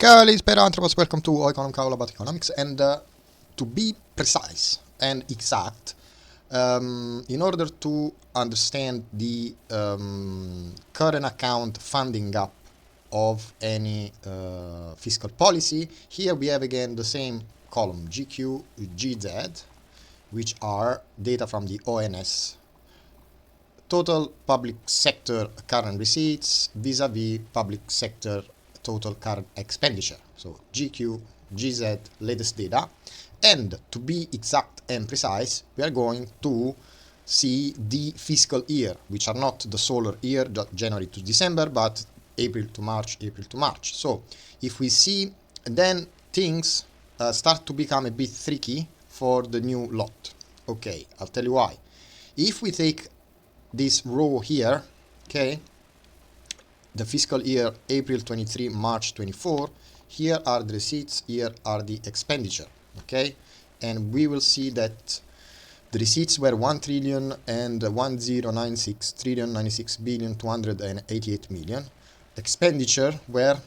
Kalispera Anthropos, welcome to Economic All About Economics, and to be precise and exact, in order to understand the current account funding gap of any fiscal policy, here we have again the same column GQ, GZ, which are data from the ONS, total public sector current receipts vis-a-vis public sector total current expenditure. So GQ, GZ, latest data. And to be exact and precise, we are going to see the fiscal year, which are not the solar year, January to December, but April to March, April to March. So if we see, then things start to become a bit tricky for the new lot. Okay, I'll tell you why. If we take this row here, okay, the fiscal year April 23, March 24, here are the receipts, here are the expenditure, okay, and we will see that the receipts were 1,1096,288,000,000, expenditure were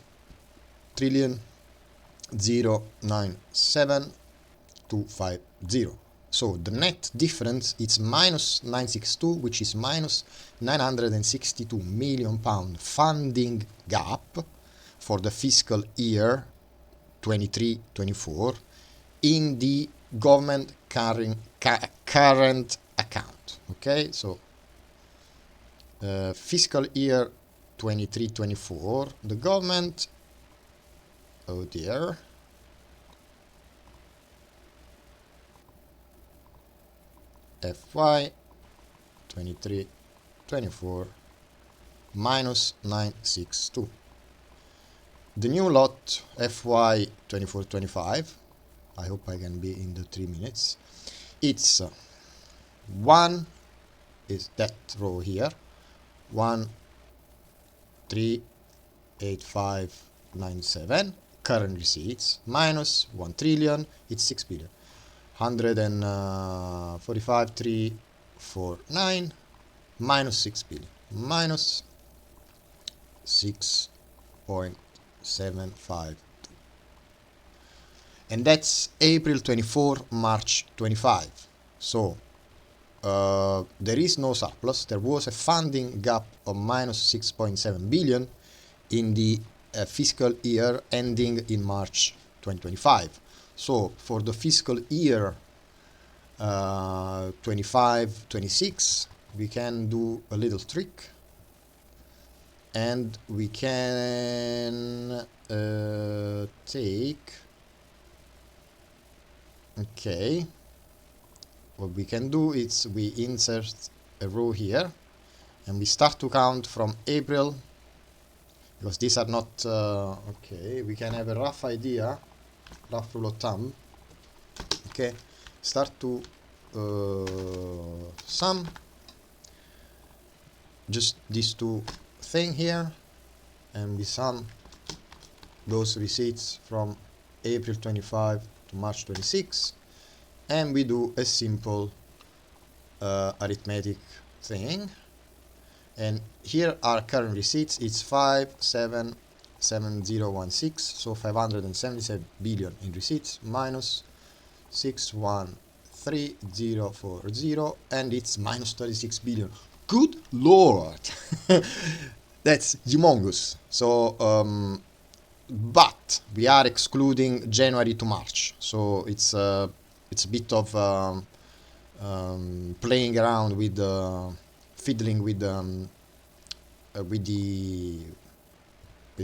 3,097,250. So the net difference is minus 962, which is minus 962 million pound funding gap for the fiscal year 23-24 in the government current account. Okay, so fiscal year 23-24, the government, oh dear, FY 23-24 minus 962. The new lot FY 24-25, I hope I can be in the 3 minutes. It's 1 is that row here, 1,385,97 current receipts minus 1 trillion, it's 6 billion. 145,349 minus 6 billion minus 6.752, and that's April 24, March 25. So there is no surplus. There was a funding gap of minus 6.7 billion in the fiscal year ending in March 2025. So for the fiscal year 25-26, we can do a little trick, and we can take, okay, what we can do is we insert a row here, and we start to count from April, because these are not, okay, we can have a rough idea, rough rule of thumb. Okay, start to sum just these two things here, and we sum those receipts from April 25 to March 26, and we do a simple arithmetic thing, and here are current receipts. It's 577016, so 577 billion in receipts minus 613040, and it's minus 36 billion. Good lord. That's humongous. So but we are excluding January to March, so it's a bit of playing around with fiddling with the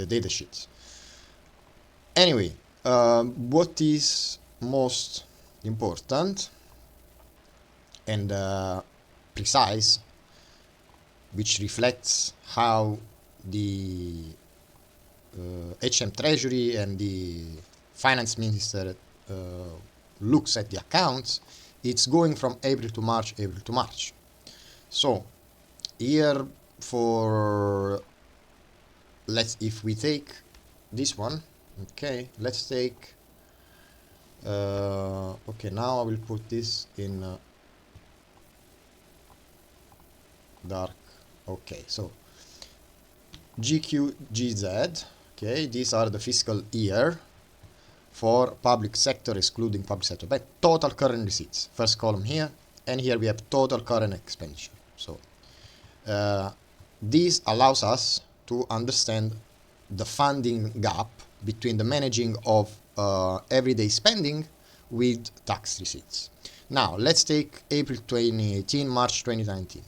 data sheets. Anyway, what is most important and precise, which reflects how the HM Treasury and the Finance Minister looks at the accounts, it's going from April to March, April to March. So here for, if we take this one, okay, let's take, okay, now I will put this in dark. Okay, so GQ, GZ, Okay, these are the fiscal year for public sector, excluding public sector, but total current receipts. First column here, and here we have total current expenditure. So this allows us to understand the funding gap between the managing of everyday spending with tax receipts. Now let's take April 2018, March 2019.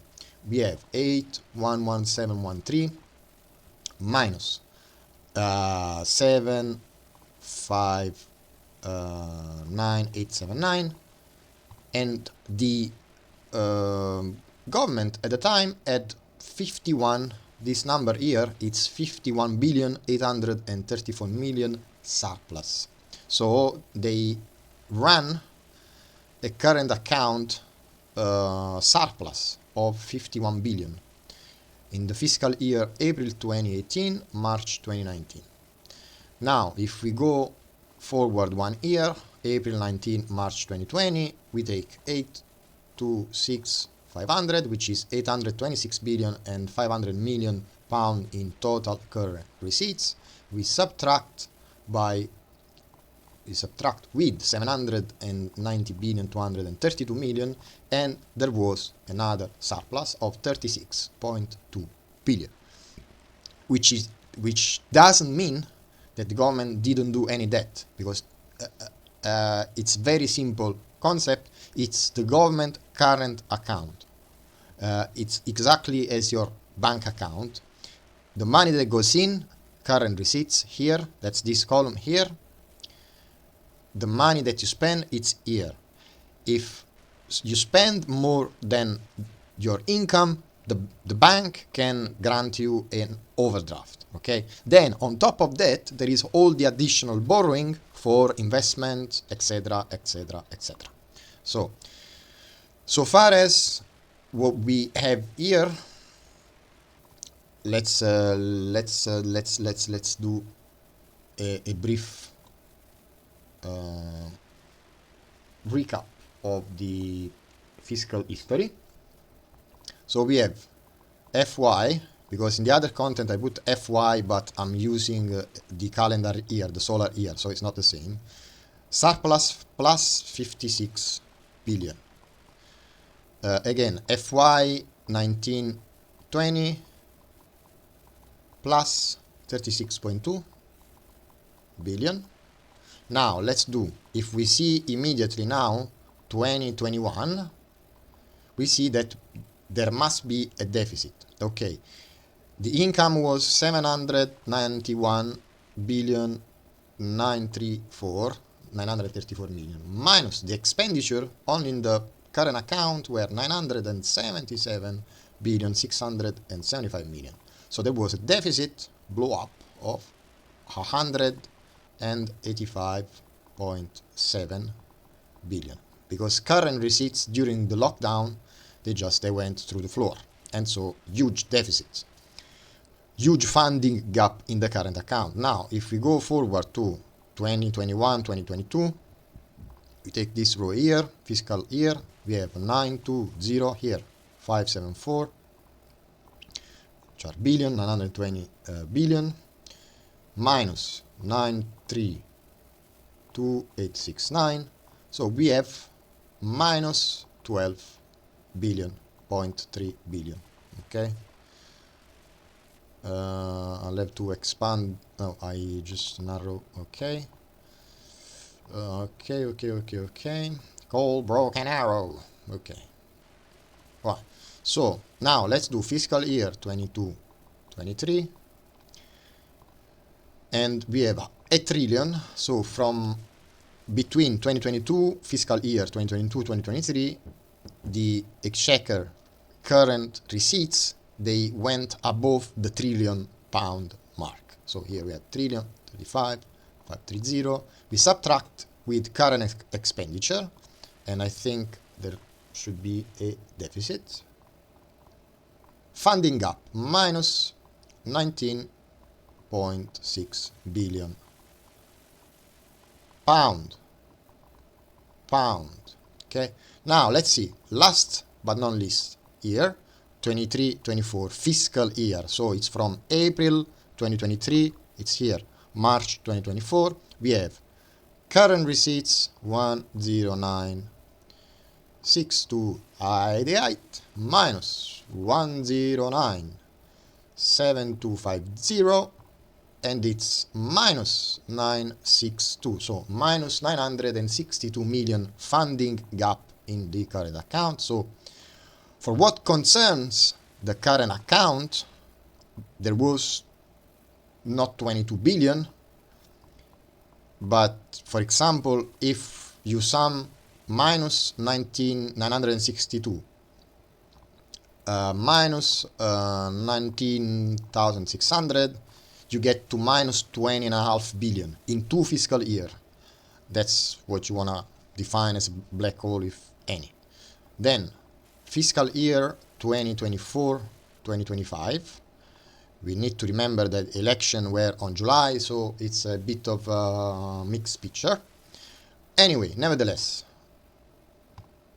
We have 811713 minus 759,879, and the government at the time had 51. This number here, it's 51,834,000,000 surplus. So they ran a current account surplus of 51 billion in the fiscal year April 2018, March 2019. Now, if we go forward 1 year, April 19, March 2020, we take 826,500, which is 826 billion and 500 million pound in total current receipts. We subtract with 790 billion 232 million, and there was another surplus of 36.2 billion, which doesn't mean that the government didn't do any debt, because it's very simple concept. It's the government current account. It's exactly as your bank account. The money that goes in, current receipts here, that's this column here. The money that you spend, it's here. If you spend more than your income, the bank can grant you an overdraft. Okay. Then on top of that, there is all the additional borrowing for investment, etc., etc., etc. So far as what we have here, let's do a brief recap of the fiscal history. So we have FY, because in the other content I put FY, but I'm using the calendar year, the solar year, so it's not the same. Surplus plus 56 billion. Again, FY 1920 plus 36.2 billion. Now let's do, if we see immediately now 2021, we see that there must be a deficit. Okay, the income was 791 billion 934 million, minus the expenditure only in the current account were 977 billion 675 million. So there was a deficit blow up of 185.7 billion, because current receipts during the lockdown, they went through the floor, and so huge deficits, huge funding gap in the current account. Now if we go forward to 2021 2022, we take this row here, fiscal year, we have 920 here, 574, which are billion, 920 billion, minus 932,869, so we have minus 12 billion, 0.3 billion. Okay, I'll have to expand. No, I just narrow. Okay, okay. Call broken arrow. Okay, right. So now let's do fiscal year 22-23, and we have a trillion. So from between 2022 fiscal year 2022-2023, the exchequer current receipts, they went above the trillion pound mark. So here we have trillion 35 530. We subtract with current expenditure, and I think there should be a deficit. Funding gap minus 19.6 billion pound. Okay, now let's see, last but not least year, 23-24 fiscal year. So it's from April 2023 it's here, March 2024, we have current receipts 109,6288 minus 109,7250, and it's minus 962, so minus 962 million funding gap in the current account. So for what concerns the current account, there was not 22 billion, but for example, if you sum minus 962 minus 19,600, you get to minus 20.5 billion in 2 fiscal years. That's what you want to define as a black hole, if any. Then fiscal year 2024-2025, we need to remember that elections were on July, so it's a bit of a mixed picture. Anyway, nevertheless,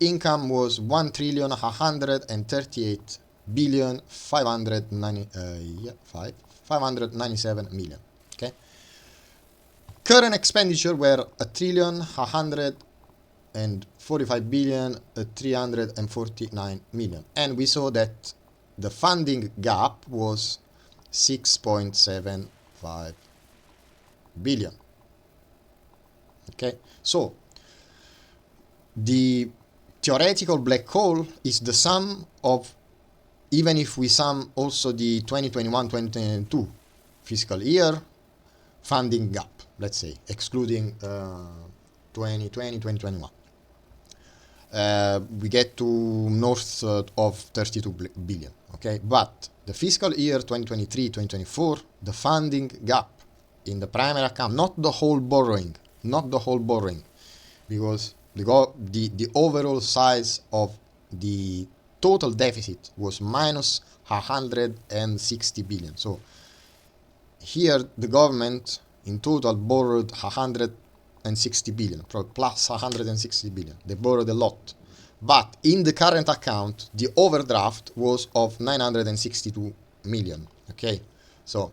income was 1,138,597 million. Okay. Current expenditure were 1,145,349 million, and we saw that the funding gap was 6.75 billion. Okay, so the theoretical black hole is the sum of, even if we sum also the 2021-2022 fiscal year funding gap, let's say, excluding 2020-2021. We get to north of 32 billion. Okay, but the fiscal year 2023-2024, the funding gap in the primary account, not the whole borrowing, because the overall size of the total deficit was minus 160 billion. So here the government in total borrowed 160 billion, plus 160 billion. They borrowed a lot. But in the current account, the overdraft was of 962 million. Okay, so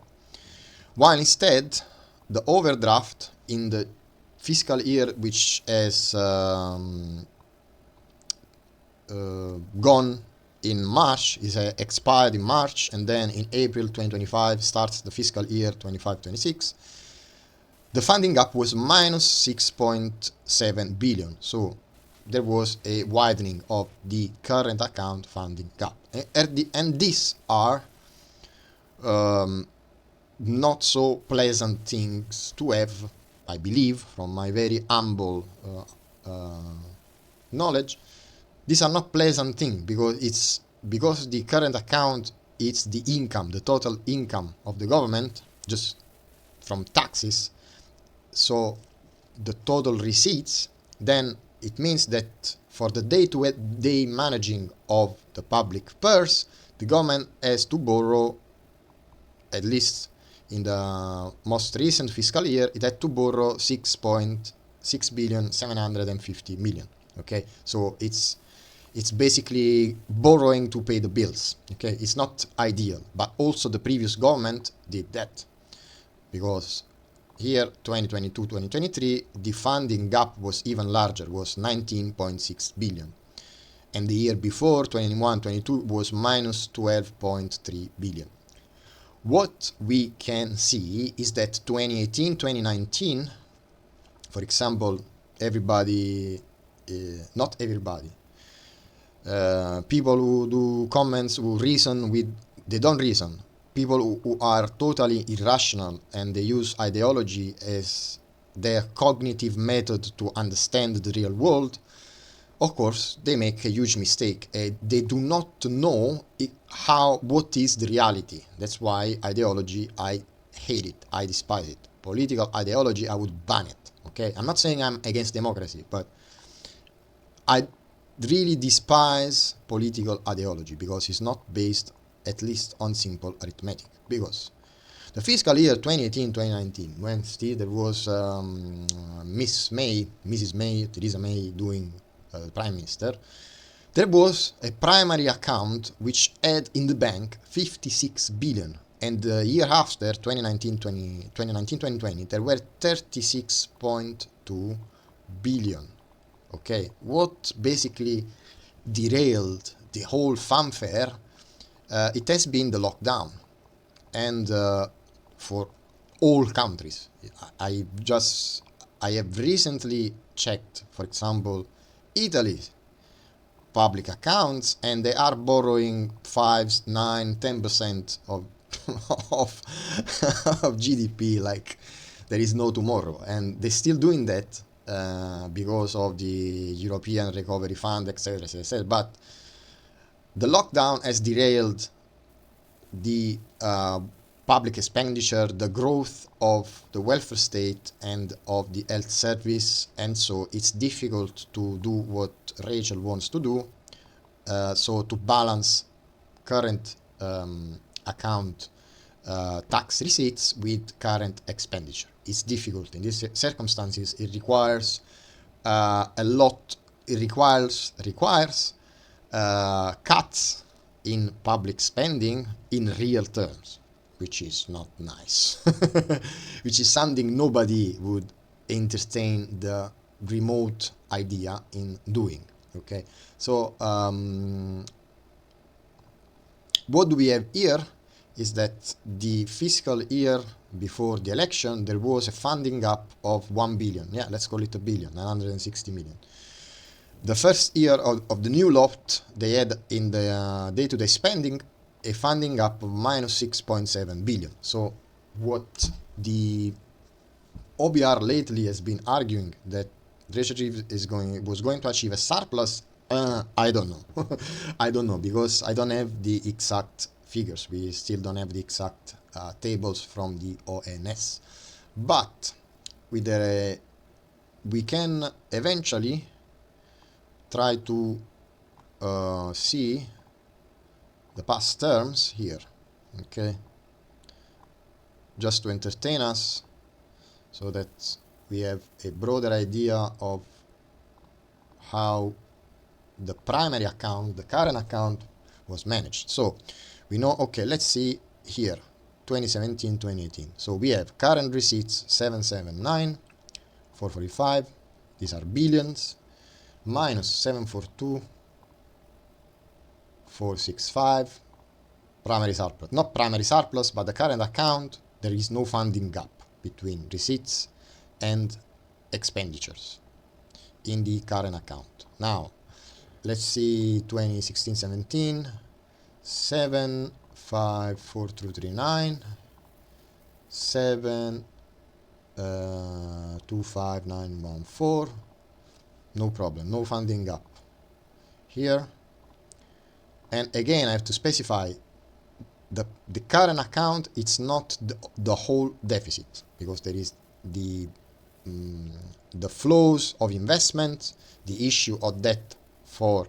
while instead the overdraft in the fiscal year which has gone in March, is expired in March, and then in April 2025 starts the fiscal year 25-26, the funding gap was minus 6.7 billion. So there was a widening of the current account funding gap. And these are not so pleasant things to have, I believe, from my very humble knowledge. These are not pleasant things because the current account, it's the income, the total income of the government, just from taxes. So the total receipts, then it means that for the day-to-day managing of the public purse, the government has to borrow, at least in the most recent fiscal year, it had to borrow 6.750 billion. Okay, so it's basically borrowing to pay the bills. Okay, it's not ideal, but also the previous government did that, because here 2022-2023 the funding gap was even larger, was 19.6 billion, and the year before 21-22 was minus 12.3 billion. What we can see is that 2018-2019, for example, everybody, not everybody, people who do comments, who reason with, they don't reason. People who are totally irrational and they use ideology as their cognitive method to understand the real world, of course, they make a huge mistake. They do not know what is the reality. That's why ideology, I hate it, I despise it. Political ideology, I would ban it. Okay, I'm not saying I'm against democracy, but I really despise political ideology because it's not based at least on simple arithmetic. Because the fiscal year 2018-2019, when still there was Mrs. May, Theresa May doing Prime Minister, there was a primary account which had in the bank 56 billion, and the year after, 2019-2020, there were 36.2 billion. Okay, what basically derailed the whole fanfare, it has been the lockdown, and for all countries. I have recently checked, for example, Italy's public accounts, and they are borrowing 5, 9, 10% of of of GDP like there is no tomorrow, and they're still doing that because of the European Recovery Fund, etc., etc. But the lockdown has derailed the public expenditure, the growth of the welfare state and of the health service, and so it's difficult to do what Rachel wants to do. So to balance current account tax receipts with current expenditure, it's difficult in these circumstances. It requires a lot. It requires cuts in public spending in real terms, which is not nice, which is something nobody would entertain the remote idea in doing. Okay, so what do we have here is that the fiscal year before the election, there was a funding gap of 1 billion. Yeah, let's call it a billion, 960 million. The first year of the new lot, they had in the day-to-day spending a funding gap of minus 6.7 billion. So what the OBR lately has been arguing that Rachel Reeves was going to achieve a surplus, I don't know. I don't know, because I don't have the exact figures. We still don't have the exact tables from the ONS. But with we can eventually try to see the past terms here, okay, just to entertain us, so that we have a broader idea of how the primary account, the current account, was managed. So we know, okay, let's see here, 2017, 2018. So we have current receipts 779, 445, these are billions, minus 742, 465, primary surplus. Not primary surplus, but the current account, there is no funding gap between receipts and expenditures in the current account. Now, let's see 2016-17, 754,239, 25914. No problem, no funding gap here. And again, I have to specify the current account. It's not the whole deficit, because there is the flows of investment, the issue of debt for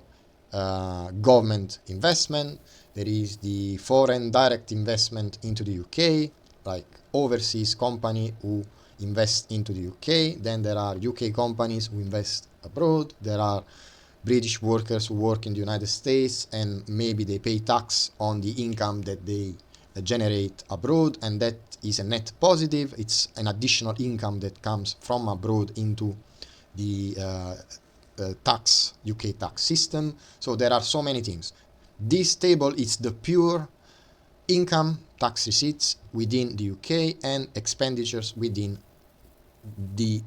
government investment. There is the foreign direct investment into the UK, like overseas company who invest into the UK. Then there are UK companies who invest abroad. There are British workers who work in the United States, and maybe they pay tax on the income that they generate abroad, and that is a net positive. It's an additional income that comes from abroad into the UK tax system. So there are so many things. This table is the pure income tax receipts within the UK and expenditures within the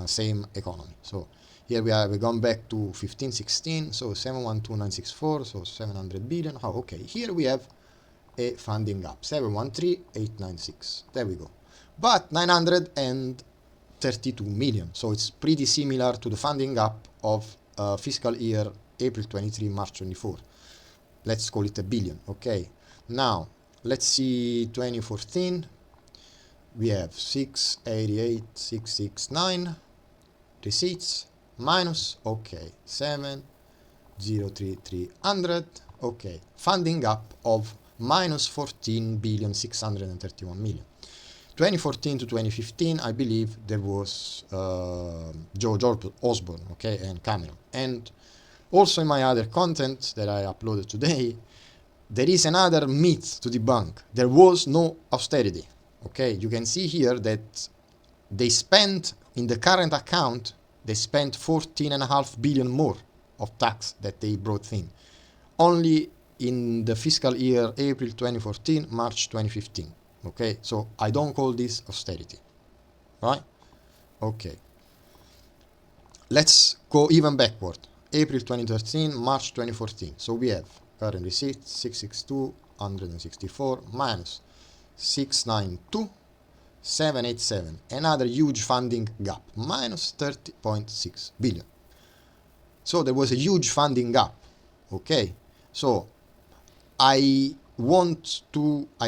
same economy. So here we've gone back to 15-16, so 712,964, so 700 billion. Oh, okay, here we have a funding gap, 713,896. There we go. But 932 million, so it's pretty similar to the funding gap of fiscal year April 23, March 24. Let's call it a billion, okay? Now, let's see 2014. We have 688,669 receipts minus, okay, 703,300, okay, funding gap of minus 14,631 million. 2014 to 2015, I believe there was George Osborne, okay, and Cameron. And also in my other content that I uploaded today, there is another myth to debunk. There was no austerity. Okay, you can see here that they spent in the current account, they spent 14.5 billion more of tax that they brought in. Only in the fiscal year April 2014, March 2015. Okay, so I don't call this austerity. Right? Okay. Let's go even backward. April 2013, March 2014. So we have current receipts 662, 164 minus 692, 787. Another huge funding gap, minus 30.6 billion. So there was a huge funding gap. Okay. So I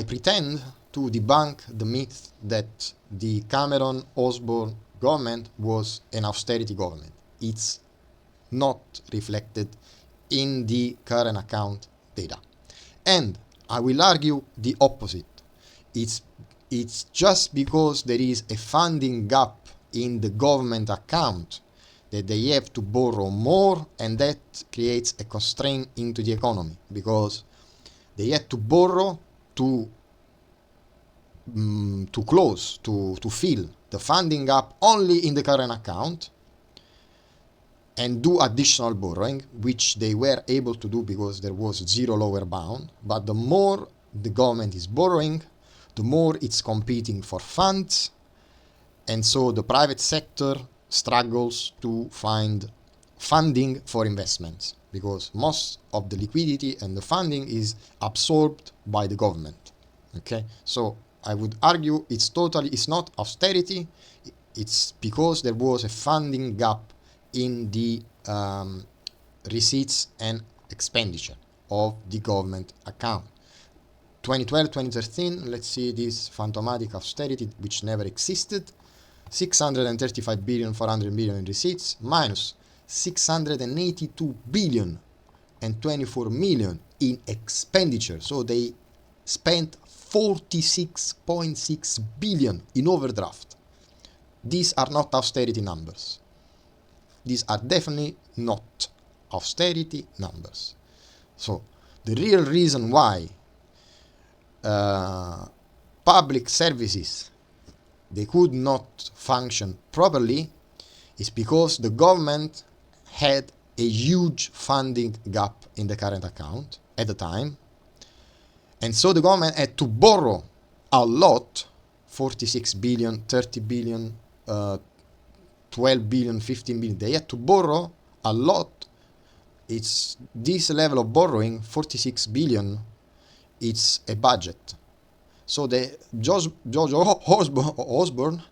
pretend to debunk the myth that the Cameron-Osborne government was an austerity government. It's not reflected in the current account data. And I will argue the opposite. It's just because there is a funding gap in the government account that they have to borrow more, and that creates a constraint into the economy, because they had to borrow to fill the funding gap only in the current account and do additional borrowing, which they were able to do because there was zero lower bound. But the more the government is borrowing, the more it's competing for funds, and so the private sector struggles to find funding for investments, because most of the liquidity and the funding is absorbed by the government. Okay, so I would argue it's not austerity, it's because there was a funding gap in the receipts and expenditure of the government account. 2012-2013, let's see this phantomatic austerity which never existed. 635 billion, 400 billion in receipts, minus 682 billion and 24 million in expenditure. So they spent 46.6 billion in overdraft. These are not austerity numbers. These are definitely not austerity numbers. So the real reason why public services, they could not function properly, is because the government had a huge funding gap in the current account at the time, and so the government had to borrow a lot, 46 billion, 30 billion, 12 billion, 15 billion. They had to borrow a lot. It's this level of borrowing, 46 billion, it's a budget. So the George Osborne,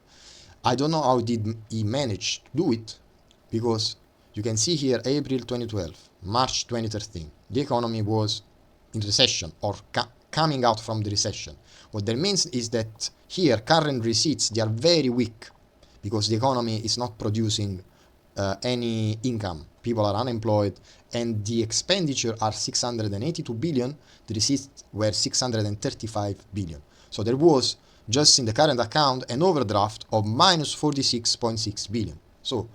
I don't know how did he manage to do it, because you can see here April 2012, March 2013, the economy was in recession or coming out from the recession. What that means is that here current receipts, they are very weak because the economy is not producing any income. People are unemployed, and the expenditure are 682 billion. The receipts were 635 billion. So there was just in the current account an overdraft of minus 46.6 billion. So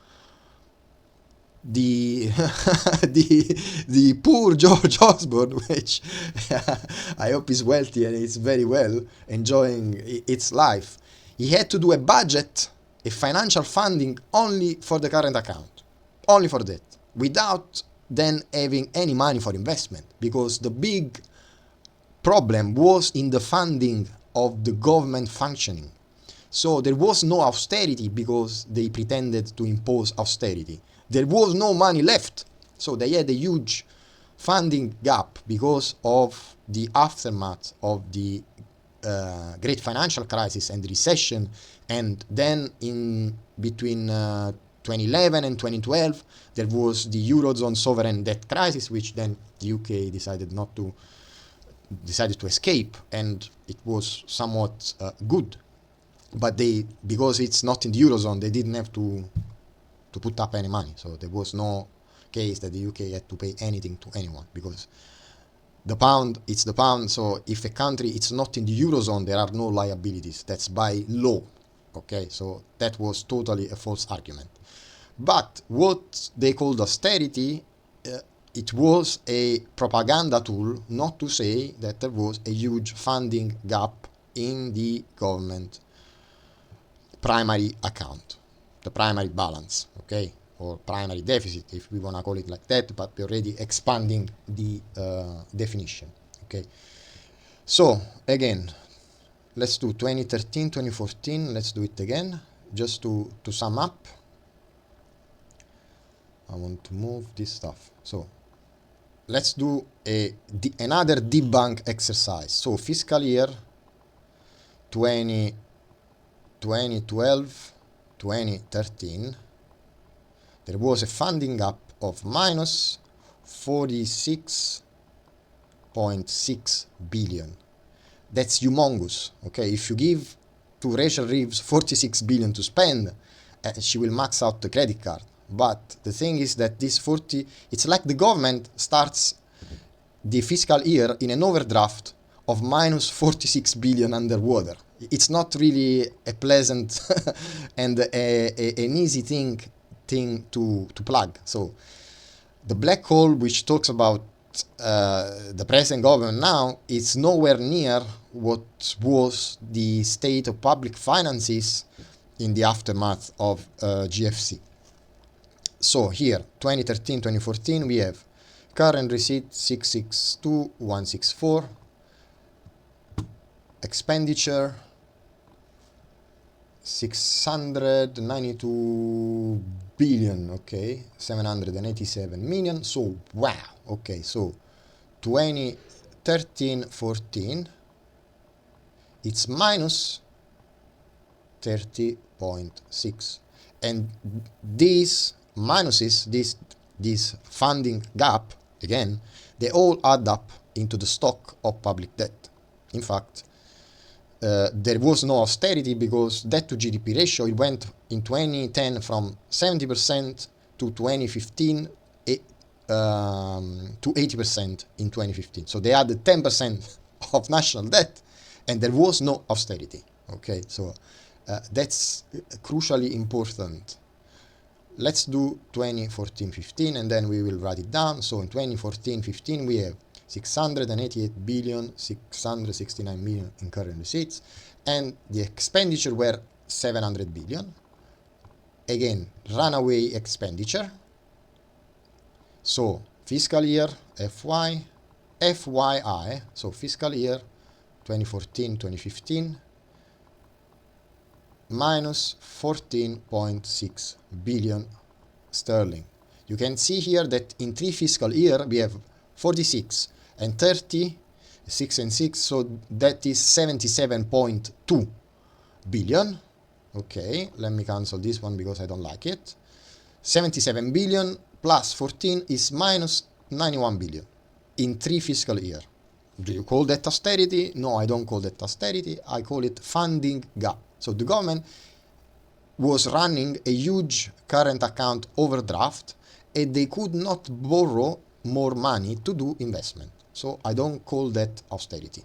the the poor George Osborne, which I hope is wealthy and is very well enjoying its life, he had to do a budget, a financial funding only for the current account, only for that, without then having any money for investment, because the big problem was in the funding of the government functioning. So there was no austerity because they pretended to impose austerity. There was no money left. So they had a huge funding gap because of the aftermath of the great financial crisis and recession. And then in between 2011 and 2012, there was the Eurozone sovereign debt crisis, which then the UK decided to escape, and it was somewhat good. But because it's not in the Eurozone, they didn't have to put up any money. So there was no case that the UK had to pay anything to anyone, because the pound, it's the pound. So if a country it's not in the Eurozone, there are no liabilities. That's by law. Okay, so that was totally a false argument. But what they called austerity it was a propaganda tool not to say that there was a huge funding gap in the government primary account, the primary balance, okay, or primary deficit if we want to call it like that, but we're already expanding the definition, okay. So again, let's do 2013, 2014, let's do it again, just to sum up. I want to move this stuff. So let's do another debunk exercise. So fiscal year 2012, 2013, there was a funding gap of minus 46.6 billion. That's humongous, okay? If you give to Rachel Reeves 46 billion to spend, she will max out the credit card. But the thing is that this 40, it's like the government starts the fiscal year in an overdraft of minus 46 billion underwater. It's not really a pleasant and an easy thing to plug. So the black hole, which talks about the present government now, is nowhere near what was the state of public finances in the aftermath of GFC. So here, 2013, 2014, we have current receipt 662,164, expenditure 692 billion, okay, 787 million. So wow, okay, so 2013, 14, it's minus 30.6, and these minuses, this funding gap, again, they all add up into the stock of public debt. In fact, there was no austerity because debt to GDP ratio, it went in 2010 from 70% to 2015 to 80% in 2015. So they added 10% of national debt and there was no austerity. Okay, so that's crucially important. Let's do 2014-15 and then we will write it down. So in 2014-15 we have 688 billion, 669 million in current receipts, and the expenditure were 700 billion. Again, runaway expenditure. So fiscal year FYI, so fiscal year 2014-2015, minus 14.6 billion sterling. You can see here that in 3 fiscal year we have 46 and 30, 6 and 6, so that is 77.2 billion. Okay, let me cancel this one because I don't like it. 77 billion plus 14 is minus 91 billion in 3 fiscal year. Do you call that austerity? No, I don't call that austerity. I call it funding gap. So the government was running a huge current account overdraft and they could not borrow more money to do investment. So I don't call that austerity.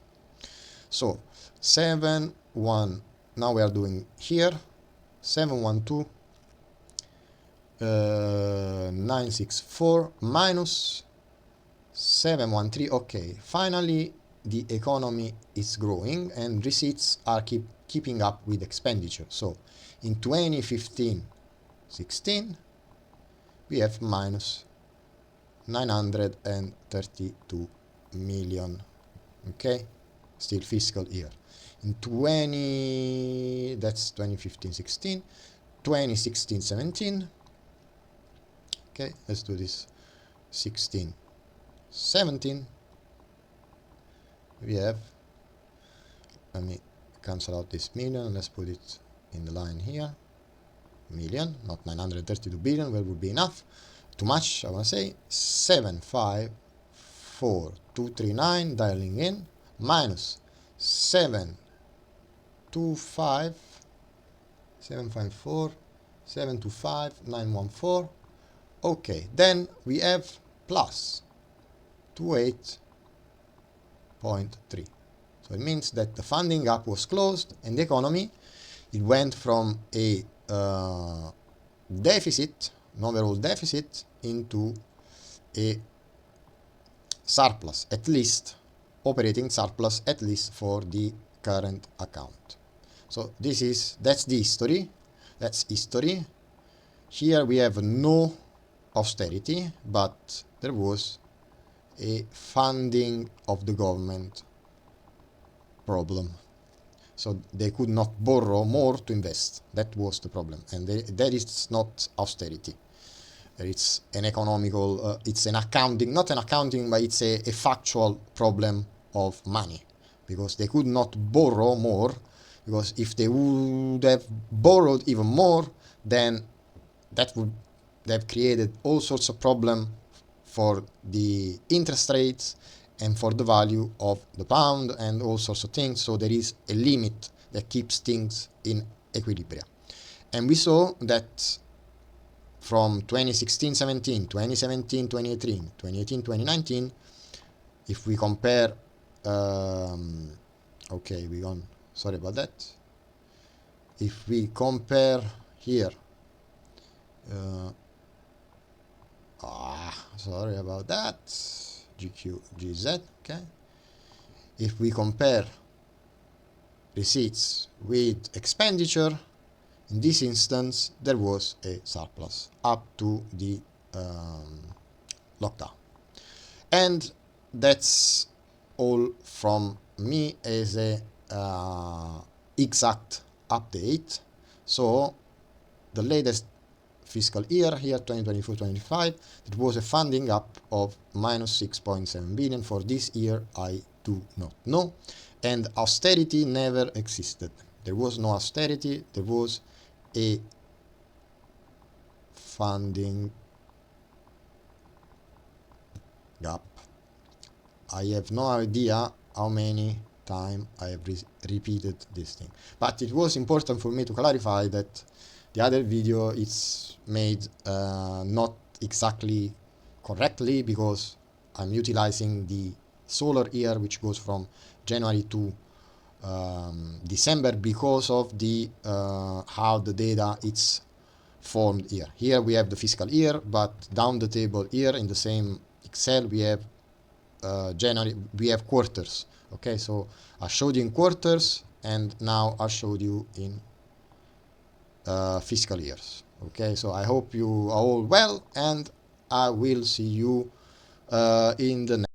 So 7.1, now we are doing here 712 964 minus 713. Okay, finally the economy is growing and receipts are keeping up with expenditure. So in 2015-16 we have minus 932 million. Okay, still fiscal year. In that's 2015-16, 2016-17. Okay, let's do this. 16-17. We have, let me cancel out this million, let's put it in the line here. Million, not 932 billion, where would be enough. Too much, I want to say. 754,239, dialing in, minus 725, 754, 725, 914. Okay, then we have plus 28.3. So it means that the funding gap was closed and the economy, it went from a deficit, an overall deficit, into a surplus, at least operating surplus, at least for the current account. So that's the history. That's history. Here we have no austerity, but there was a funding of the government problem. So they could not borrow more to invest. That was the problem, and that is not austerity. It's an economical, it's an accounting, not an accounting, but it's a factual problem of money, because they could not borrow more, because if they would have borrowed even more, then that would have created all sorts of problem for the interest rates and for the value of the pound and all sorts of things. So there is a limit that keeps things in equilibrium. And we saw that from 2016-17, 2017-2018, 2018-2019, if we compare, okay, sorry about that. If we compare here, sorry about that, GZ, okay. If we compare receipts with expenditure, in this instance, there was a surplus up to the lockdown. And that's all from me as a exact update. So the latest fiscal year here, 2024-25, it was a funding up of minus 6.7 billion. For this year, I do not know. And austerity never existed. There was no austerity. There was a funding gap. I have no idea how many times I have repeated this thing, but it was important for me to clarify that the other video is made not exactly correctly, because I'm utilizing the solar year, which goes from January to December, because of the how the data is formed here. Here we have the fiscal year, but down the table here in the same Excel we have January, we have quarters. Okay, so I showed you in quarters, and now I showed you in fiscal years. Okay, so I hope you are all well, and I will see you in the next